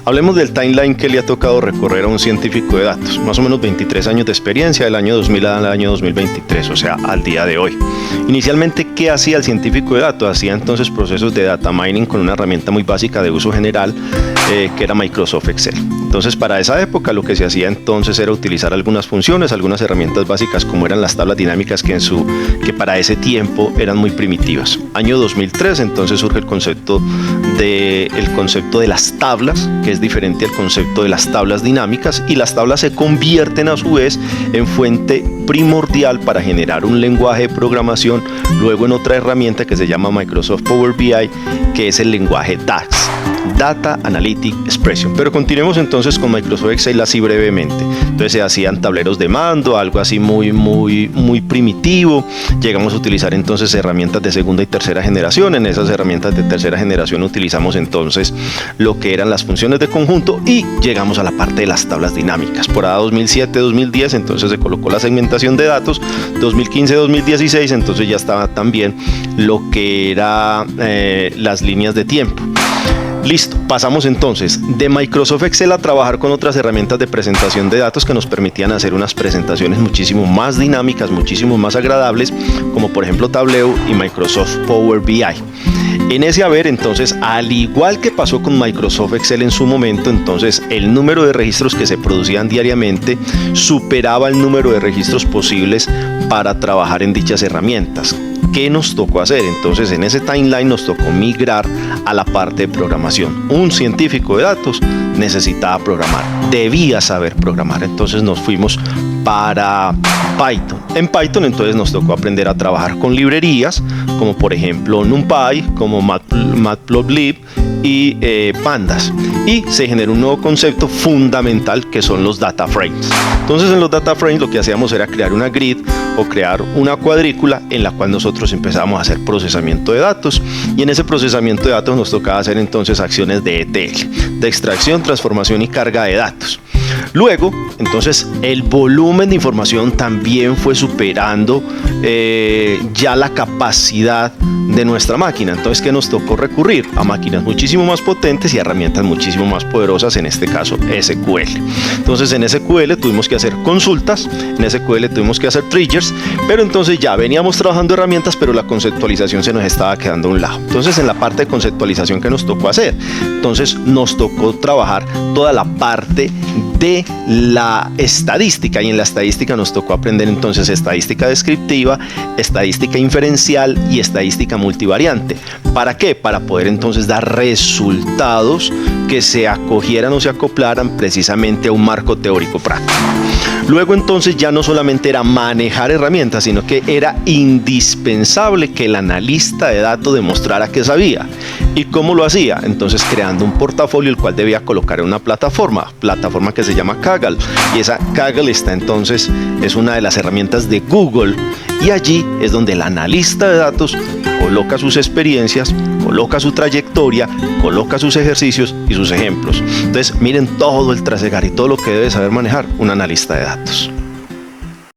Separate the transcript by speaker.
Speaker 1: Hablemos del timeline que le ha tocado recorrer a un científico de datos, más o menos 23 años de experiencia del año 2000 al año 2023, o sea, al día de hoy. Inicialmente, ¿qué hacía el científico de datos? Hacía entonces procesos de data mining con una herramienta muy básica de uso general, que era Microsoft Excel. Entonces, para esa época lo que se hacía entonces era utilizar algunas funciones, algunas herramientas básicas como eran las tablas dinámicas que para ese tiempo eran muy primitivas. Año 2003, entonces surge el concepto de las tablas, que es diferente al concepto de las tablas dinámicas, y las tablas se convierten a su vez en fuente primordial para generar un lenguaje de programación, luego en otra herramienta que se llama Microsoft Power BI, que es el lenguaje DAX, Data Analytic Expression. Pero continuemos entonces con Microsoft Excel así brevemente. Entonces se hacían tableros de mando, algo así muy primitivo. Llegamos a utilizar entonces herramientas de segunda y tercera generación. En esas herramientas de tercera generación utilizamos entonces lo que eran las funciones de conjunto y llegamos a la parte de las tablas dinámicas. Por ahí 2007-2010 entonces se colocó la segmentación de datos. 2015-2016 entonces ya estaba también lo que era las líneas de tiempo. Listo, pasamos entonces de Microsoft Excel a trabajar con otras herramientas de presentación de datos que nos permitían hacer unas presentaciones muchísimo más dinámicas, muchísimo más agradables, como por ejemplo Tableau y Microsoft Power BI. En ese haber, entonces, al igual que pasó con Microsoft Excel en su momento, entonces el número de registros que se producían diariamente superaba el número de registros posibles para trabajar en dichas herramientas. ¿Qué nos tocó hacer? Entonces en ese timeline nos tocó migrar a la parte de programación. Un científico de datos necesitaba programar, debía saber programar, entonces nos fuimos para Python. En Python entonces nos tocó aprender a trabajar con librerías como por ejemplo NumPy, como Matplotlib y Pandas, y se generó un nuevo concepto fundamental que son los data frames. Entonces en los data frames lo que hacíamos era crear una grid o crear una cuadrícula en la cual nosotros empezábamos a hacer procesamiento de datos, y en ese procesamiento de datos nos tocaba hacer entonces acciones de ETL, de extracción, transformación y carga de datos. Luego, entonces, el volumen de información también fue superando ya la capacidad de nuestra máquina. Entonces, ¿qué nos tocó recurrir? A máquinas muchísimo más potentes y herramientas muchísimo más poderosas, en este caso SQL. Entonces, en SQL tuvimos que hacer consultas, en SQL tuvimos que hacer triggers, pero entonces ya veníamos trabajando herramientas, pero la conceptualización se nos estaba quedando a un lado. Entonces, en la parte de conceptualización, ¿qué nos tocó hacer? Entonces, nos tocó trabajar toda la parte de la estadística, y en la estadística nos tocó aprender entonces estadística descriptiva, estadística inferencial y estadística multivariante. ¿Para qué? Para poder entonces dar resultados que se acogieran o se acoplaran precisamente a un marco teórico práctico. Luego entonces ya no solamente era manejar herramientas, sino que era indispensable que el analista de datos demostrara que sabía. ¿Y cómo lo hacía? Entonces creando un portafolio el cual debía colocar en una plataforma que se llama Kaggle, y esa Kaggle es una de las herramientas de Google, y allí es donde el analista de datos coloca sus experiencias, coloca su trayectoria, coloca sus ejercicios y sus ejemplos. Entonces miren todo el trasegar y todo lo que debe saber manejar un analista de datos.